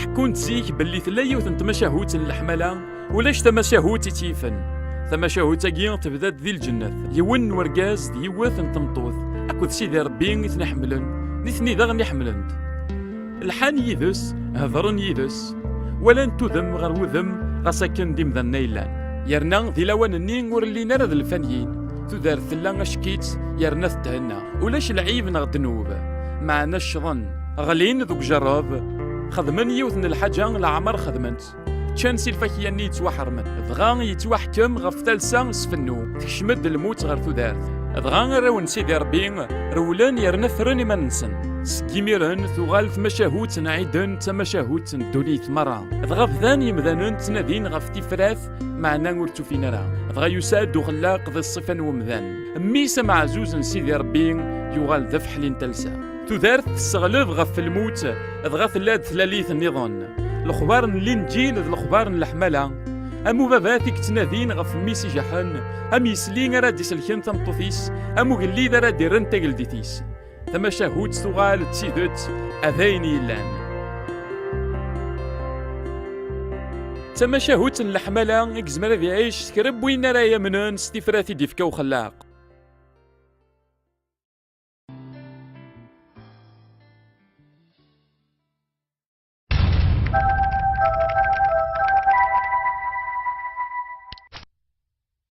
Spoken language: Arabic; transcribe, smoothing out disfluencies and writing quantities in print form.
حكون زيك باللي تلا يوث تمشاهوت الحملة ولاش تمشاهوت تيفن تمشاهوت تاكي تبدا ذي الجنة يون ورقاز يوث تمطوث اكو سيدي ربي نحملن نثني ذا غنحملن الحان يدس هضرن يدس ولا نتوذم غير وذم غساكن ديم ذا النيلان يرنا ذي لوان النين ورلي نرد الفنيين تدار ثلا اشكيت يرنا تهنا ولاش العيب نغدنوب معنا الشظن غلين ذوك جراب خدمن يوثن الحاجة لعمر خدمنت كان سيلفاكيا ني يتوحرمن دغا يتوحكم غف ثالثة سفنو تكشمد الموت غير تدارت دغا راون سيدي ربي رولان يرنا ثرني ما ننسن سكيميرن ثغال مشاهوت نعيدن تمشاهوت دونيت مرة دغا فذان يمذانن تنادين غف تفراث معنا ورتو فينا راه دغا يساد وخلاق ذا الصفن ومذان ميسا معزوز سيدي ربي يغال ذا فحلين تلسا تدارت تستغلظ غف الموت دغا ثلاد ثلاليث النظام الخبار اللي نجيل ذ الخبار الحمالة امو باباتك تنادين غف ميسي جحن ام يسلين راه ديسلكن تمطوثيس امو قلي راه ديرن تاقلديتيس تمشاهوت ثغال تسيدت اذين يلان تمشاهوت الحمالة اكزمرا ذي عيش تكرب وين راه يمنن ستفراثي ديفكا وخلاق